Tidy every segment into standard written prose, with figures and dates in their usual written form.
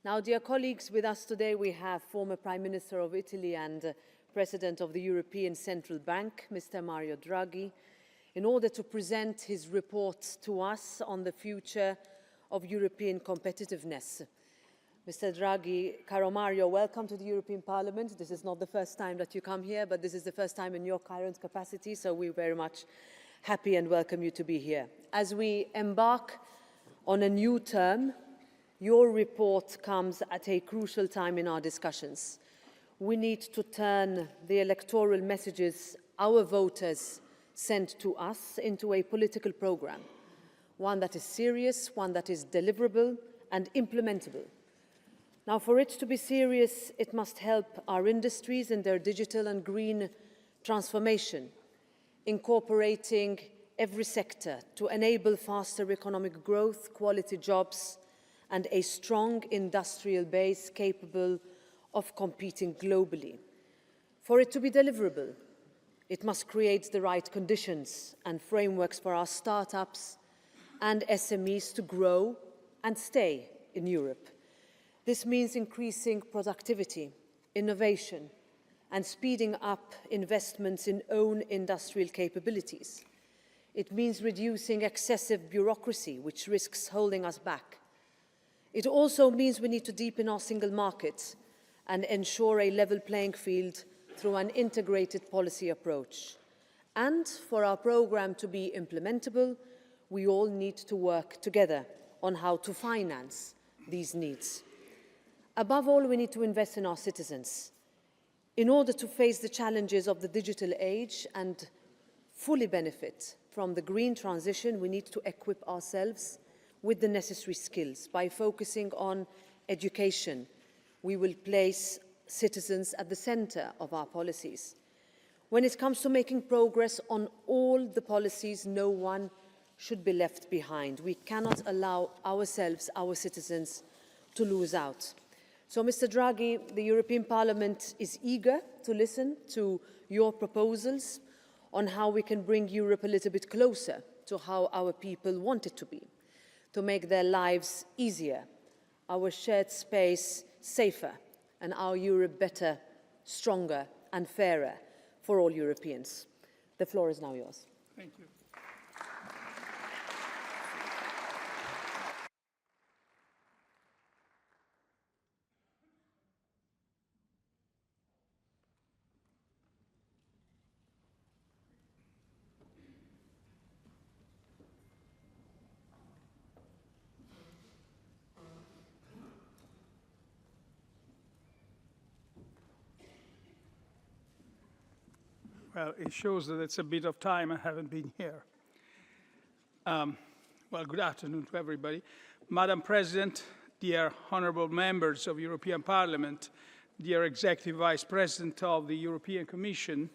Now, dear colleagues, with us today we have former Prime Minister of Italy and President of the European Central Bank, Mr. Mario Draghi, in order to present his report to us on the future of European competitiveness. Mr. Draghi, caro Mario, welcome to the European Parliament. This is not the first time that you come here, but this is the first time in your current capacity, so we're very much happy and welcome you to be here. As we embark on a new term, your report comes at a crucial time in our discussions. We need to turn the electoral messages our voters sent to us into a political programme, one that is serious, one that is deliverable and implementable. Now, for it to be serious, it must help our industries in their digital and green transformation, incorporating every sector to enable faster economic growth, quality jobs, and a strong industrial base capable of competing globally. For it to be deliverable, it must create the right conditions and frameworks for our startups and SMEs to grow and stay in Europe. This means increasing productivity, innovation, and speeding up investments in own industrial capabilities. It means reducing excessive bureaucracy, which risks holding us back. It also means we need to deepen our single market and ensure a level playing field through an integrated policy approach. And for our programme to be implementable, we all need to work together on how to finance these needs. Above all, we need to invest in our citizens. In order to face the challenges of the digital age and fully benefit from the green transition, we need to equip ourselves with the necessary skills. By focusing on education, we will place citizens at the centre of our policies. When it comes to making progress on all the policies, no one should be left behind. We cannot allow ourselves, our citizens, to lose out. So, Mr. Draghi, the European Parliament is eager to listen to your proposals on how we can bring Europe a little bit closer to how our people want it to be, to make their lives easier, our shared space safer, and our Europe better, stronger, and fairer for all Europeans. The floor is now yours. Thank you. Well, it shows that it's a bit of time I haven't been here. Well, good afternoon to everybody. Madam President, dear honourable members of European Parliament, dear Executive Vice President of the European Commission,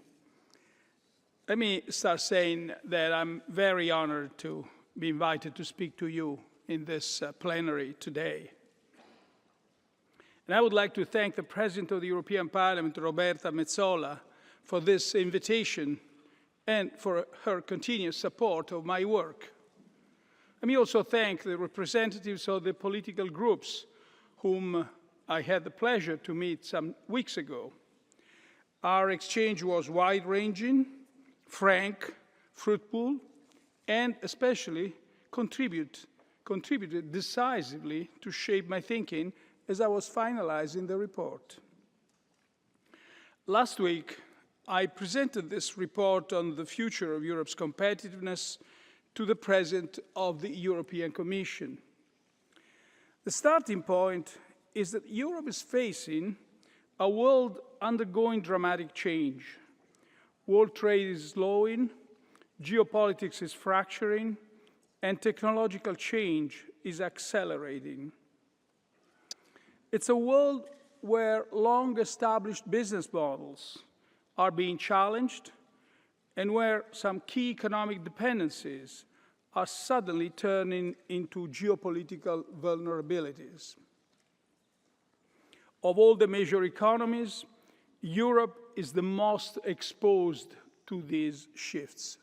let me start saying that I'm very honoured to be invited to speak to you in this plenary today. And I would like to thank the President of the European Parliament, Roberta Metsola, for this invitation and for her continuous support of my work. Let me also thank the representatives of the political groups whom I had the pleasure to meet some weeks ago. Our exchange was wide-ranging, frank, fruitful, and especially contributed decisively to shape my thinking as I was finalizing the report. Last week, I presented this report on the future of Europe's competitiveness to the President of the European Commission. The starting point is that Europe is facing a world undergoing dramatic change. World trade is slowing, geopolitics is fracturing, and technological change is accelerating. It's a world where long-established business models are being challenged and where some key economic dependencies are suddenly turning into geopolitical vulnerabilities. Of all the major economies, Europe is the most exposed to these shifts.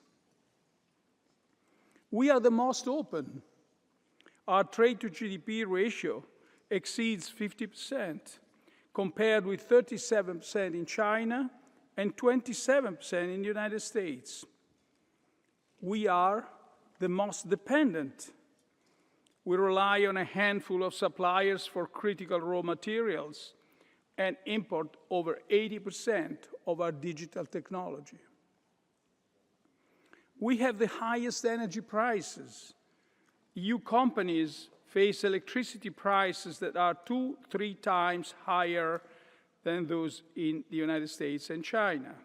We are the most open. Our trade to GDP ratio exceeds 50%, compared with 37% in China and 27% in the United States. We are the most dependent. We rely on a handful of suppliers for critical raw materials and import over 80% of our digital technology. We have the highest energy prices. EU companies face electricity prices that are 2-3 times higher than those in the United States and China.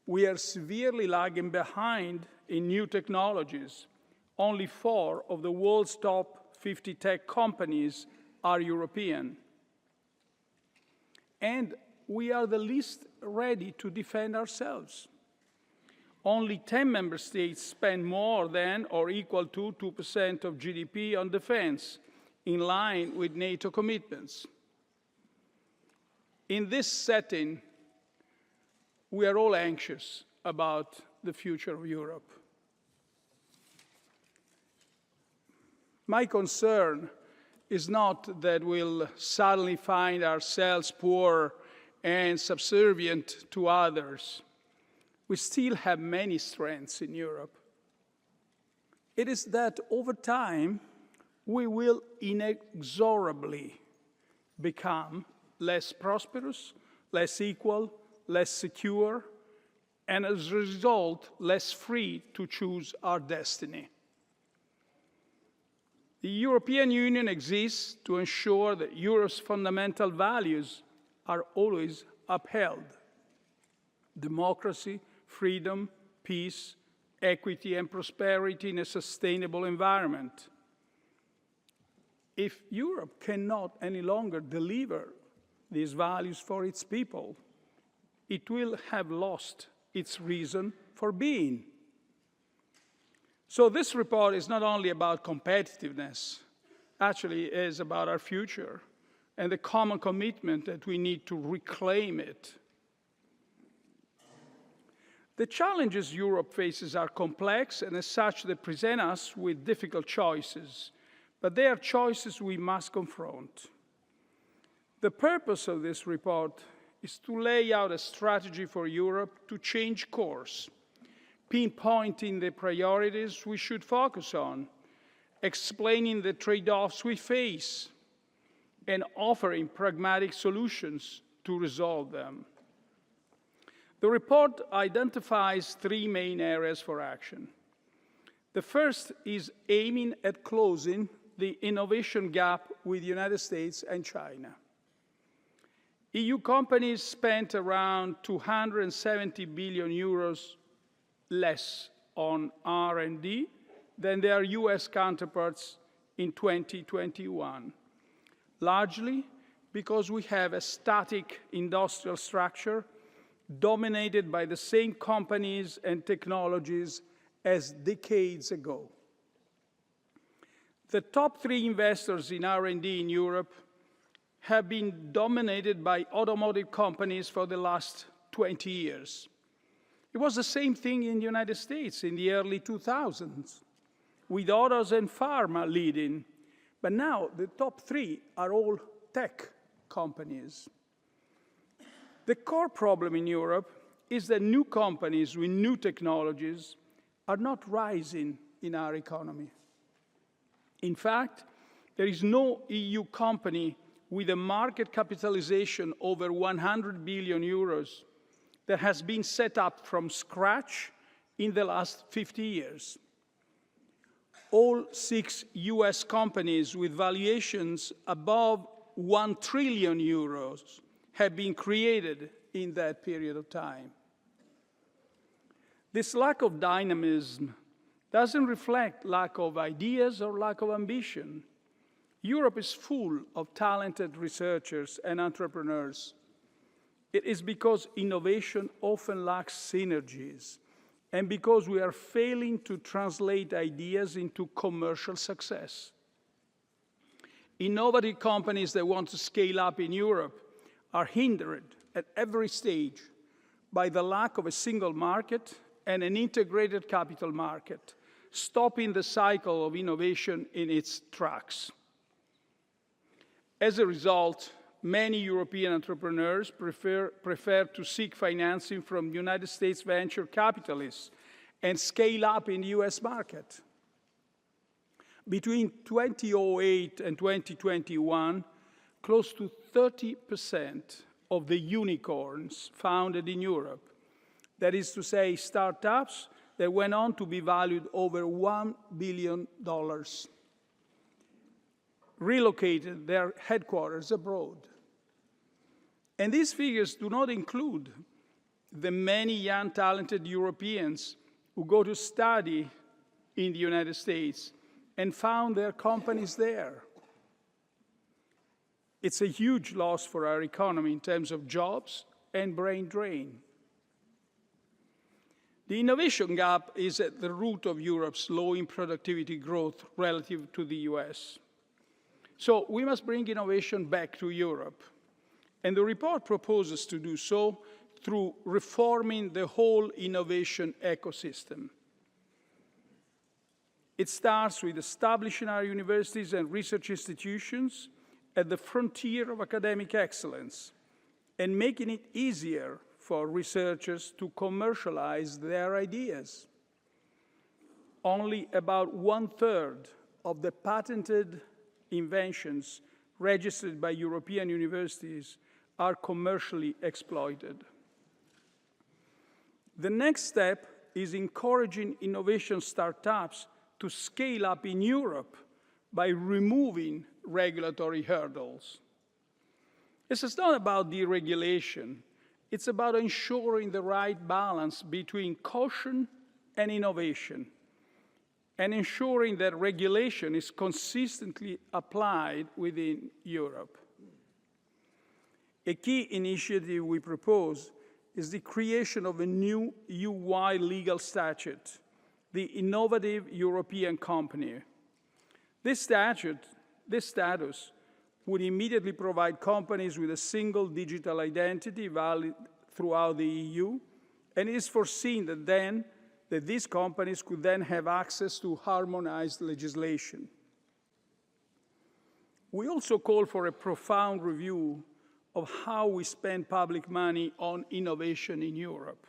We are severely lagging behind in new technologies. Only 4 of the world's top 50 tech companies are European. And we are the least ready to defend ourselves. Only 10 member states spend more than or equal to 2% of GDP on defense, in line with NATO commitments. In this setting, we are all anxious about the future of Europe. My concern is not that we'll suddenly find ourselves poor and subservient to others. We still have many strengths in Europe. It is that over time, we will inexorably become less prosperous, less equal, less secure, and as a result, less free to choose our destiny. The European Union exists to ensure that Europe's fundamental values are always upheld: democracy, freedom, peace, equity, and prosperity in a sustainable environment. If Europe cannot any longer deliver these values for its people, it will have lost its reason for being. So this report is not only about competitiveness, actually it is about our future and the common commitment that we need to reclaim it. The challenges Europe faces are complex, and as such they present us with difficult choices, but they are choices we must confront. The purpose of this report is to lay out a strategy for Europe to change course, pinpointing the priorities we should focus on, explaining the trade-offs we face, and offering pragmatic solutions to resolve them. The report identifies 3 main areas for action. The first is aiming at closing the innovation gap with the United States and China. EU companies spent around 270 billion euros less on R&D than their US counterparts in 2021, largely because we have a static industrial structure dominated by the same companies and technologies as decades ago. The top 3 investors in R&D in Europe have been dominated by automotive companies for the last 20 years. It was the same thing in the United States in the early 2000s, with autos and pharma leading. But now the top 3 are all tech companies. The core problem in Europe is that new companies with new technologies are not rising in our economy. In fact, there is no EU company with a market capitalization over 100 billion euros that has been set up from scratch in the last 50 years. All 6 US companies with valuations above 1 trillion euros have been created in that period of time. This lack of dynamism doesn't reflect lack of ideas or lack of ambition. Europe is full of talented researchers and entrepreneurs. It is because innovation often lacks synergies, and because we are failing to translate ideas into commercial success. Innovative companies that want to scale up in Europe are hindered at every stage by the lack of a single market and an integrated capital market, stopping the cycle of innovation in its tracks. As a result, many European entrepreneurs prefer to seek financing from United States venture capitalists and scale up in the US market. Between 2008 and 2021, close to 30% of the unicorns founded in Europe, that is to say, startups that went on to be valued over $1 billion, relocated their headquarters abroad. And these figures do not include the many young, talented Europeans who go to study in the United States and found their companies there. It's a huge loss for our economy in terms of jobs and brain drain. The innovation gap is at the root of Europe's low in productivity growth relative to the US. So we must bring innovation back to Europe. And the report proposes to do so through reforming the whole innovation ecosystem. It starts with establishing our universities and research institutions at the frontier of academic excellence and making it easier for researchers to commercialize their ideas. Only about 1/3 of the patented inventions registered by European universities are commercially exploited. The next step is encouraging innovation startups to scale up in Europe by removing regulatory hurdles. This is not about deregulation. It's about ensuring the right balance between caution and innovation, and ensuring that regulation is consistently applied within Europe. A key initiative we propose is the creation of a new EU-wide legal statute, the Innovative European Company. This status would immediately provide companies with a single digital identity valid throughout the EU, and it is foreseen that these companies could then have access to harmonized legislation. We also call for a profound review of how we spend public money on innovation in Europe.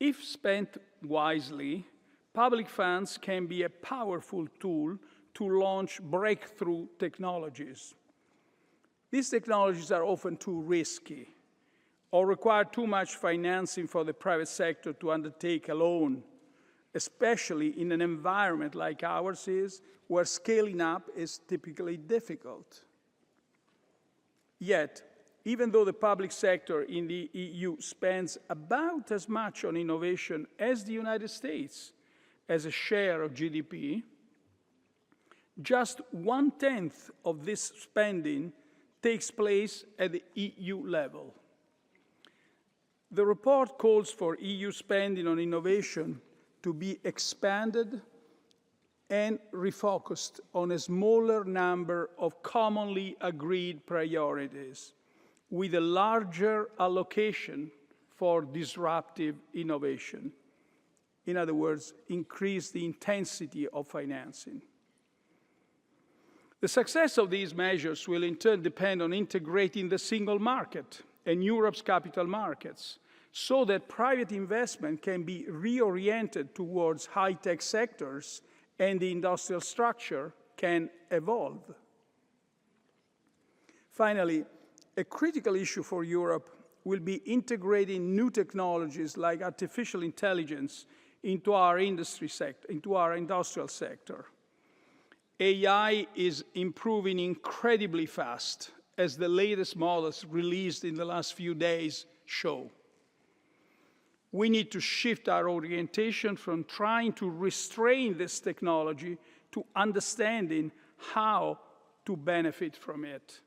If spent wisely, public funds can be a powerful tool to launch breakthrough technologies. These technologies are often too risky or require too much financing for the private sector to undertake alone, especially in an environment like ours is, where scaling up is typically difficult. Yet, even though the public sector in the EU spends about as much on innovation as the United States as a share of GDP, just 1/10 of this spending takes place at the EU level. The report calls for EU spending on innovation to be expanded and refocused on a smaller number of commonly agreed priorities, with a larger allocation for disruptive innovation. In other words, increase the intensity of financing. The success of these measures will in turn depend on integrating the single market and Europe's capital markets, so that private investment can be reoriented towards high-tech sectors and the industrial structure can evolve. Finally, a critical issue for Europe will be integrating new technologies like artificial intelligence into our industrial sector. AI is improving incredibly fast, as the latest models released in the last few days show. We need to shift our orientation from trying to restrain this technology to understanding how to benefit from it.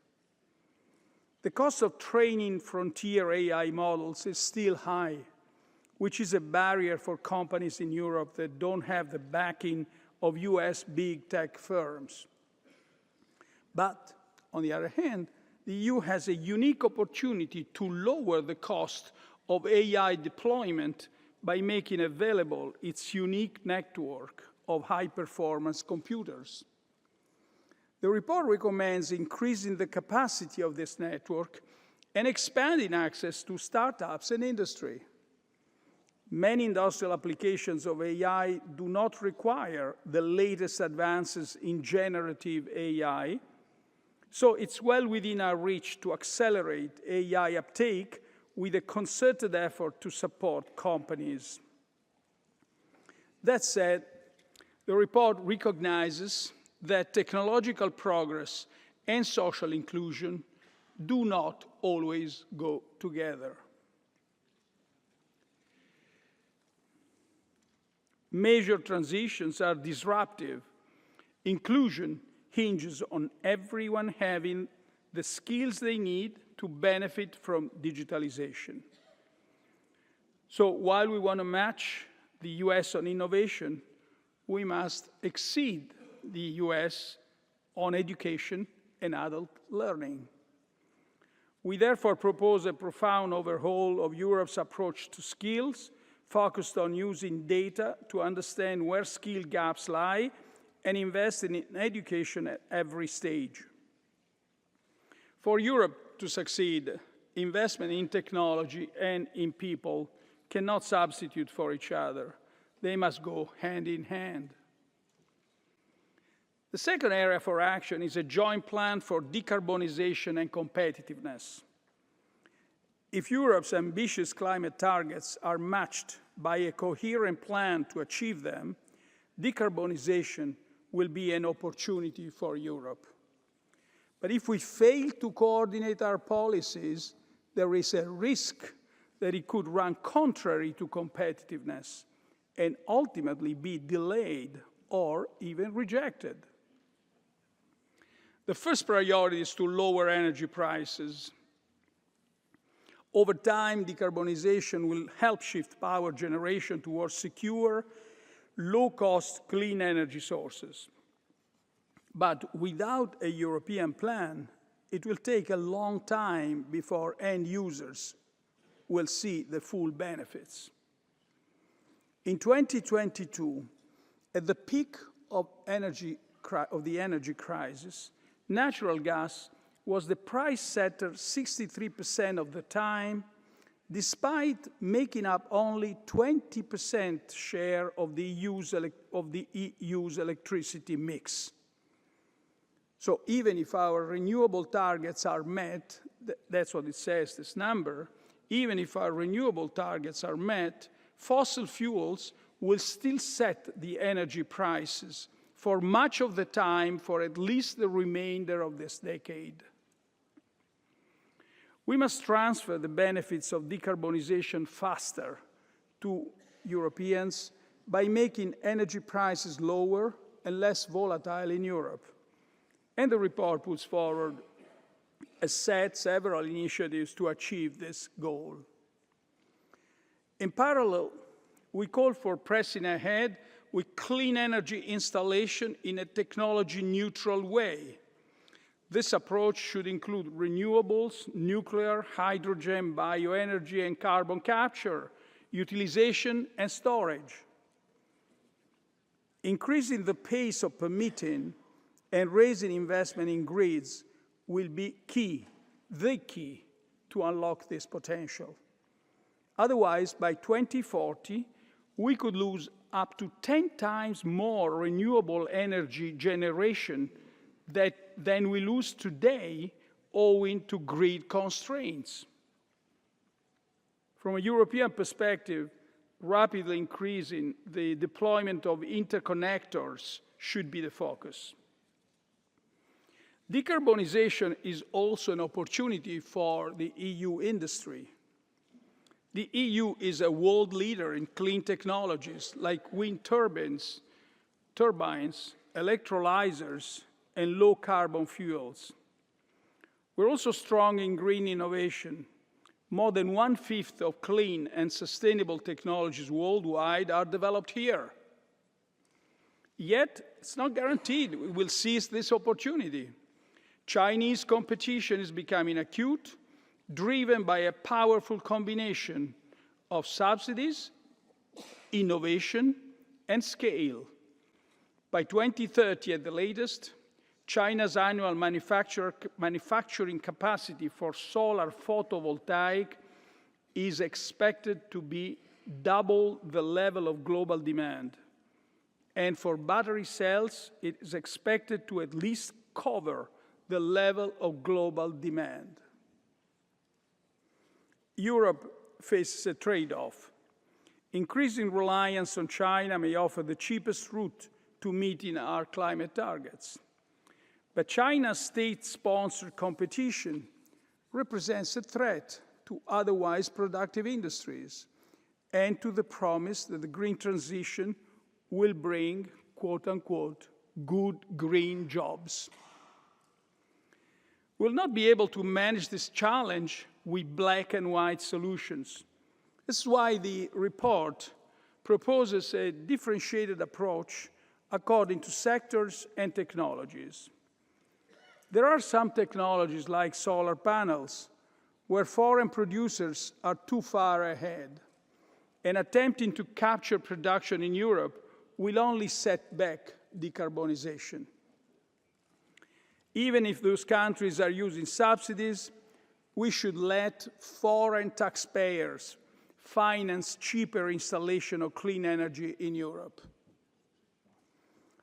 The cost of training frontier AI models is still high, which is a barrier for companies in Europe that don't have the backing of US big tech firms. But, on the other hand, the EU has a unique opportunity to lower the cost of AI deployment by making available its unique network of high-performance computers. The report recommends increasing the capacity of this network and expanding access to startups and industry. Many industrial applications of AI do not require the latest advances in generative AI, so it's well within our reach to accelerate AI uptake with a concerted effort to support companies. That said, the report recognizes that technological progress and social inclusion do not always go together. Major transitions are disruptive. Inclusion hinges on everyone having the skills they need to benefit from digitalization. So while we want to match the US on innovation, we must exceed the US on education and adult learning. We therefore propose a profound overhaul of Europe's approach to skills, focused on using data to understand where skill gaps lie and invest in education at every stage. For Europe to succeed, investment in technology and in people cannot substitute for each other. They must go hand in hand. The second area for action is a joint plan for decarbonization and competitiveness. If Europe's ambitious climate targets are matched by a coherent plan to achieve them, decarbonization will be an opportunity for Europe. But if we fail to coordinate our policies, there is a risk that it could run contrary to competitiveness and ultimately be delayed or even rejected. The first priority is to lower energy prices. Over time, decarbonization will help shift power generation towards secure, low-cost, clean energy sources. But without a European plan, it will take a long time before end users will see the full benefits. In 2022, at the peak of the energy crisis, natural gas was the price setter 63% of the time, despite making up only 20% share of the EU's electricity mix. So even if our renewable targets are met, that's what it says, this number, even if our renewable targets are met, fossil fuels will still set the energy prices for much of the time for at least the remainder of this decade. We must transfer the benefits of decarbonization faster to Europeans by making energy prices lower and less volatile in Europe. And the report puts forward several initiatives to achieve this goal. In parallel, we call for pressing ahead with clean energy installation in a technology-neutral way. This approach should include renewables, nuclear, hydrogen, bioenergy, and carbon capture, utilization, and storage. Increasing the pace of permitting and raising investment in grids will be the key to unlock this potential. Otherwise, by 2040, we could lose up to 10 times more renewable energy generation than we lose today owing to grid constraints. From a European perspective, rapidly increasing the deployment of interconnectors should be the focus. Decarbonization is also an opportunity for the EU industry. The EU is a world leader in clean technologies like wind turbines, electrolyzers, and low-carbon fuels. We're also strong in green innovation. More than 1/5 of clean and sustainable technologies worldwide are developed here. Yet, it's not guaranteed we will seize this opportunity. Chinese competition is becoming acute, driven by a powerful combination of subsidies innovation, and scale. By 2030 at the latest, China's annual manufacturing capacity for solar photovoltaic is expected to be double the level of global demand. And for battery cells, it is expected to at least cover the level of global demand. Europe faces a trade-off. Increasing reliance on China may offer the cheapest route to meeting our climate targets. But China's state-sponsored competition represents a threat to otherwise productive industries and to the promise that the green transition will bring, quote unquote, good green jobs. We'll not be able to manage this challenge with black and white solutions. This is why the report proposes a differentiated approach according to sectors and technologies. There are some technologies like solar panels where foreign producers are too far ahead, and attempting to capture production in Europe will only set back decarbonization. Even if those countries are using subsidies, we should let foreign taxpayers finance cheaper installation of clean energy in Europe.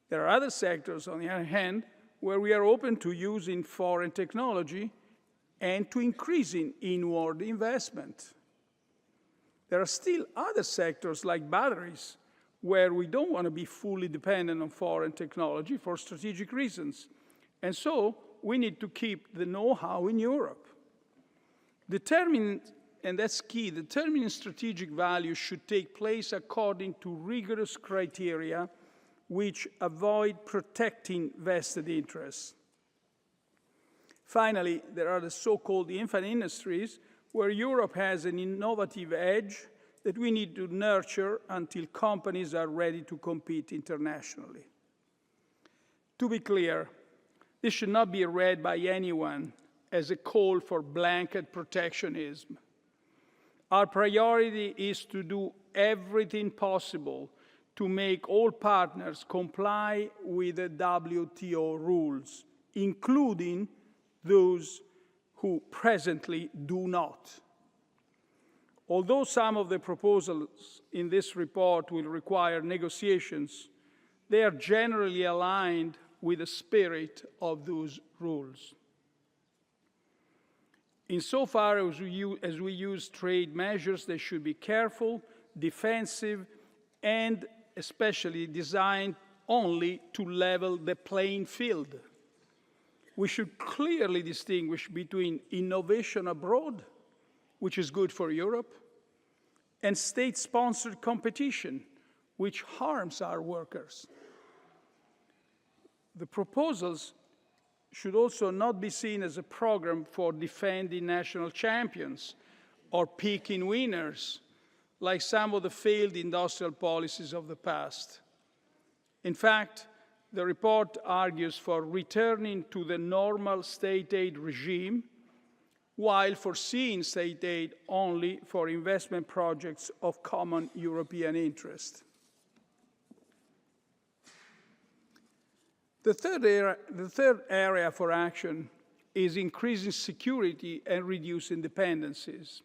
There are other sectors, on the other hand, where we are open to using foreign technology and to increasing inward investment. There are still other sectors like batteries where we don't want to be fully dependent on foreign technology for strategic reasons. And so we need to keep the know-how in Europe. And that's key, determining strategic value should take place according to rigorous criteria which avoid protecting vested interests. Finally, there are the so-called infant industries where Europe has an innovative edge that we need to nurture until companies are ready to compete internationally. To be clear, this should not be read by anyone as a call for blanket protectionism. Our priority is to do everything possible to make all partners comply with the WTO rules, including those who presently do not. Although some of the proposals in this report will require negotiations, they are generally aligned with the spirit of those rules. Insofar as we use trade measures, they should be careful, defensive, and especially designed only to level the playing field. We should clearly distinguish between innovation abroad, which is good for Europe, and state-sponsored competition, which harms our workers. The proposals should also not be seen as a program for defending national champions or picking winners, like some of the failed industrial policies of the past. In fact, the report argues for returning to the normal state aid regime while foreseeing state aid only for investment projects of common European interest. The third area for action is increasing security and reducing dependencies.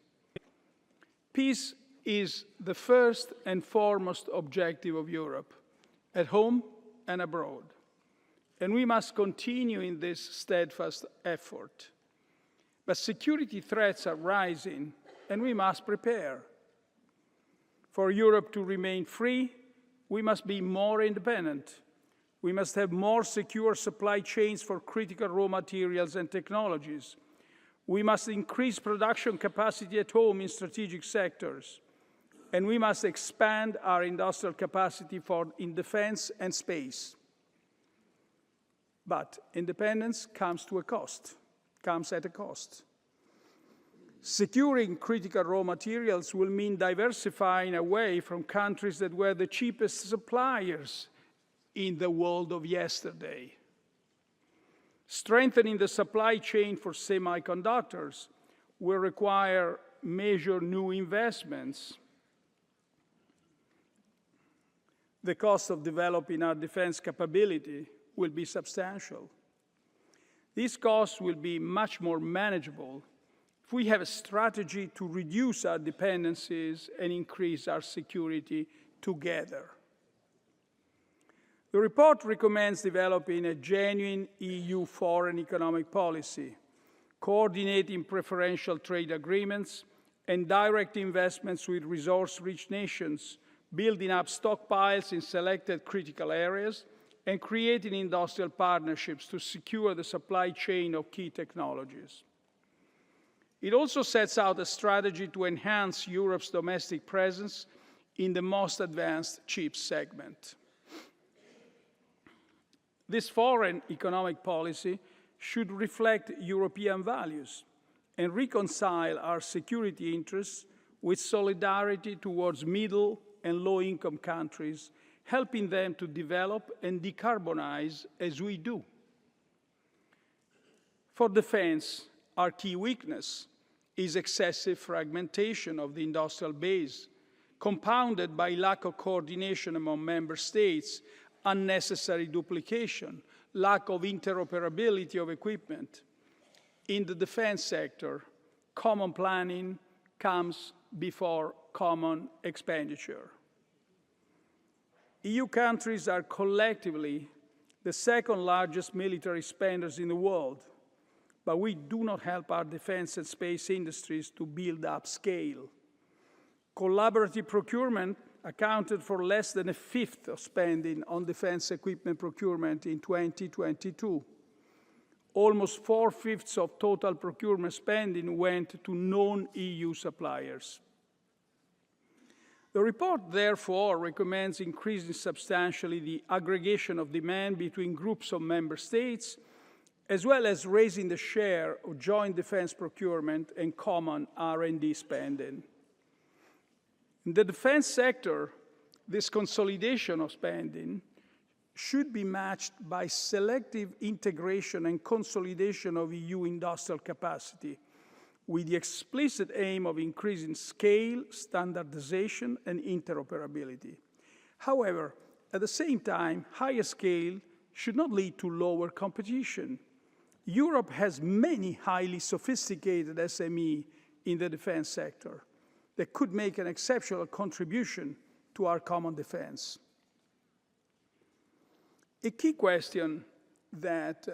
Peace is the first and foremost objective of Europe, at home and abroad. And we must continue in this steadfast effort. But security threats are rising, and we must prepare. For Europe to remain free, we must be more independent. We must have more secure supply chains for critical raw materials and technologies. We must increase production capacity at home in strategic sectors. And we must expand our industrial capacity in defense and space. But independence comes at a cost. Securing critical raw materials will mean diversifying away from countries that were the cheapest suppliers in the world of yesterday. Strengthening the supply chain for semiconductors will require major new investments. the cost of developing our defense capability will be substantial. These costs will be much more manageable if we have a strategy to reduce our dependencies and increase our security together. The report recommends developing a genuine EU foreign economic policy, coordinating preferential trade agreements and direct investments with resource-rich nations, building up stockpiles in selected critical areas, and creating industrial partnerships to secure the supply chain of key technologies. It also sets out a strategy to enhance Europe's domestic presence in the most advanced chips segment. This foreign economic policy should reflect European values and reconcile our security interests with solidarity towards middle and low-income countries, helping them to develop and decarbonize as we do. For defense, our key weakness is excessive fragmentation of the industrial base, compounded by lack of coordination among member states, unnecessary duplication, lack of interoperability of equipment. In the defense sector, common planning comes before common expenditure. EU countries are collectively the second largest military spenders in the world, but we do not help our defense and space industries to build up scale. Collaborative procurement accounted for less than a fifth of spending on defense equipment procurement in 2022. Almost 4/5 of total procurement spending went to non-EU suppliers. The report, therefore, recommends increasing substantially the aggregation of demand between groups of member states, as well as raising the share of joint defense procurement and common R&D spending. In the defense sector, this consolidation of spending should be matched by selective integration and consolidation of EU industrial capacity, with the explicit aim of increasing scale, standardization, and interoperability. However, at the same time, higher scale should not lead to lower competition. Europe has many highly sophisticated SME in the defense sector that could make an exceptional contribution to our common defense. A key question that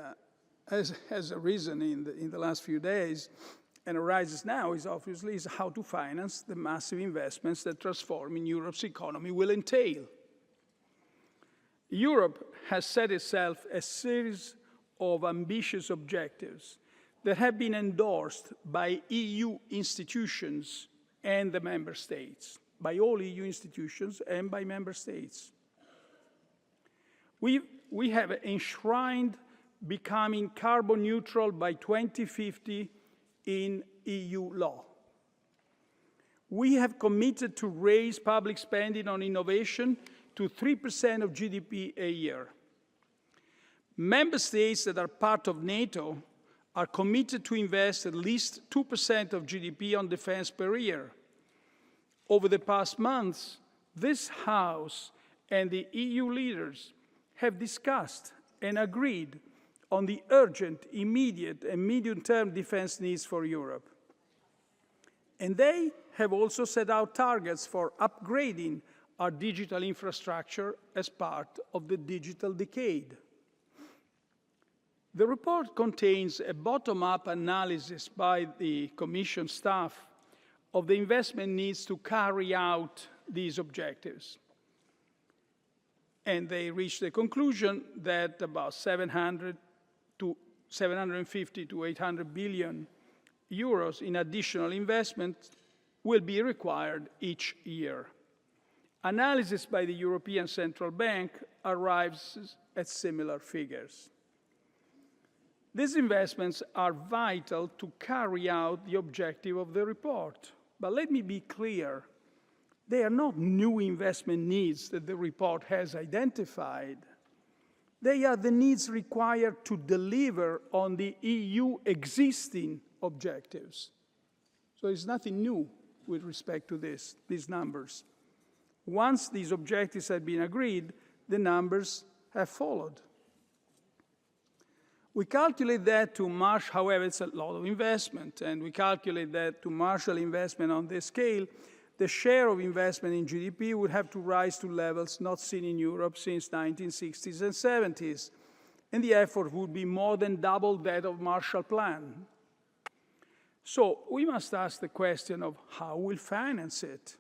has arisen in the last few days and arises now is how to finance the massive investments that transforming Europe's economy will entail. Europe has set itself a series of ambitious objectives that have been endorsed by EU institutions and the member states, by all EU institutions and by member states. We have enshrined becoming carbon neutral by 2050 in EU law. We have committed to raise public spending on innovation to 3% of GDP a year. Member states that are part of NATO are committed to invest at least 2% of GDP on defense per year. Over the past months, this House and the EU leaders have discussed and agreed on the urgent, immediate, and medium-term defense needs for Europe. And they have also set out targets for upgrading our digital infrastructure as part of the digital decade. The report contains a bottom-up analysis by the Commission staff of the investment needs to carry out these objectives. And they reached the conclusion that about 750 to 800 billion euros in additional investment will be required each year. Analysis by the European Central Bank arrives at similar figures. These investments are vital to carry out the objective of the report. But let me be clear, they are not new investment needs that the report has identified. They are the needs required to deliver on the EU existing objectives. So there's nothing new with respect to these numbers. Once these objectives have been agreed, the numbers have followed. We calculate that to marshal, however, it's a lot of investment, and we calculate that to marshal investment on this scale, the share of investment in GDP would have to rise to levels not seen in Europe since 1960s and 70s, and the effort would be more than double that of Marshall Plan. So we must ask the question of how we'll finance it.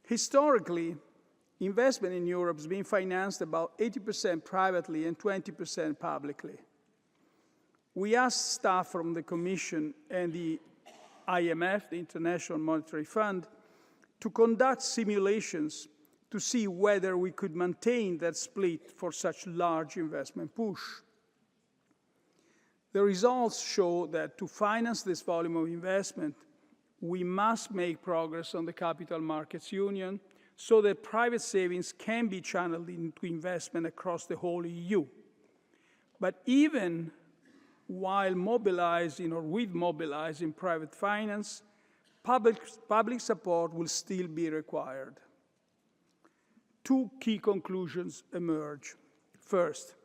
Historically, investment in Europe has been financed about 80% privately and 20% publicly. We asked staff from the Commission and the IMF, the International Monetary Fund, to conduct simulations to see whether we could maintain that split for such large investment push. The results show that to finance this volume of investment, we must make progress on the Capital Markets Union so that private savings can be channeled into investment across the whole EU. But even while mobilizing or with mobilizing private finance, public support will still be required. Two key conclusions emerge. First,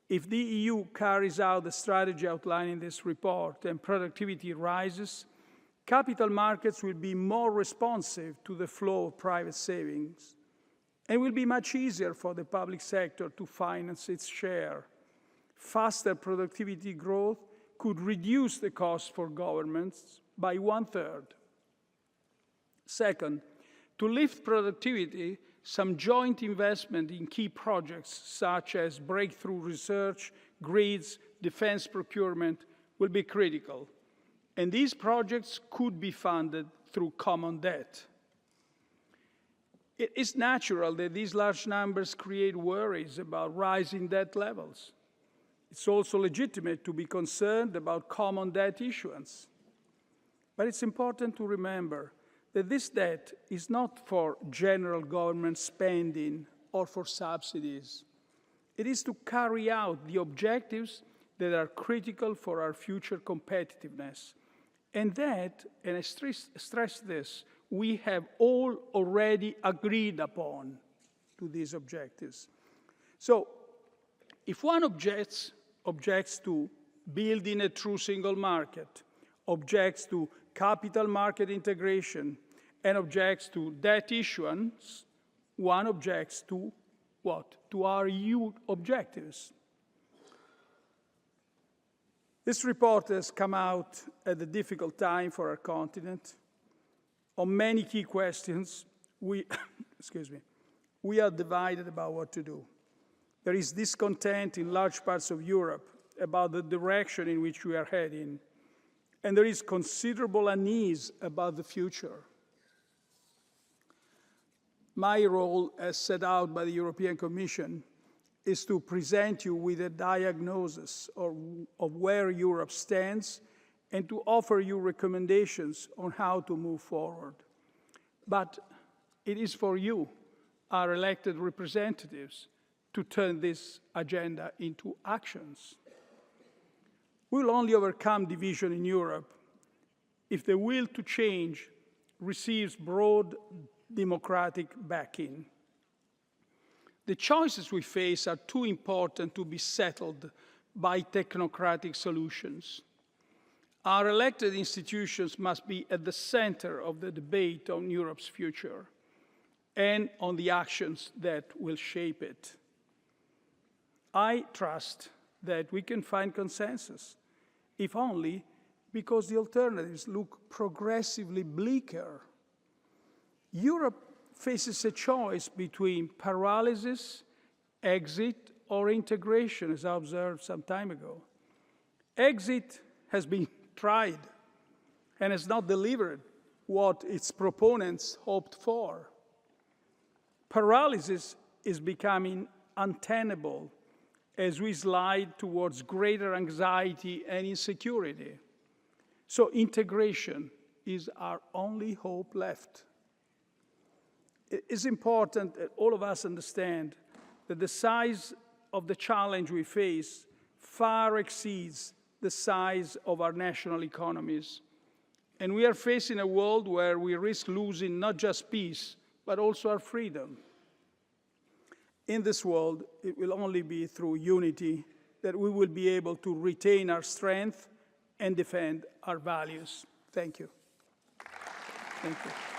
if the EU carries out the strategy outlined in this report and productivity rises, capital markets will be more responsive to the flow of private savings and will be much easier for the public sector to finance its share. Faster productivity growth could reduce the cost for governments by 1/3. Second, to lift productivity, some joint investment in key projects such as breakthrough research, grids, defense procurement will be critical. And these projects could be funded through common debt. It is natural that these large numbers create worries about rising debt levels. It's also legitimate to be concerned about common debt issuance. But it's important to remember that this debt is not for general government spending or for subsidies. It is to carry out the objectives that are critical for our future competitiveness. And that, and I stress this, we have all already agreed upon to these objectives. So, if one objects to building a true single market, objects to capital market integration, and objects to debt issuance, one objects to what? To our EU objectives. This report has come out at a difficult time for our continent. On many key questions, we are divided about what to do. There is discontent in large parts of Europe about the direction in which we are heading, and there is considerable unease about the future. My role, as set out by the European Commission, is to present you with a diagnosis of where Europe stands and to offer you recommendations on how to move forward. But it is for you, our elected representatives, to turn this agenda into actions. We will only overcome division in Europe if the will to change receives broad democratic backing. The choices we face are too important to be settled by technocratic solutions. Our elected institutions must be at the center of the debate on Europe's future and on the actions that will shape it. I trust that we can find consensus, if only because the alternatives look progressively bleaker. Europe faces a choice between paralysis, exit, or integration, as I observed some time ago. Exit has been tried and has not delivered what its proponents hoped for. Paralysis is becoming untenable as we slide towards greater anxiety and insecurity. So integration is our only hope left. It is important that all of us understand that the size of the challenge we face far exceeds the size of our national economies. And we are facing a world where we risk losing not just peace, but also our freedom. In this world, it will only be through unity that we will be able to retain our strength and defend our values. Thank you. Thank you.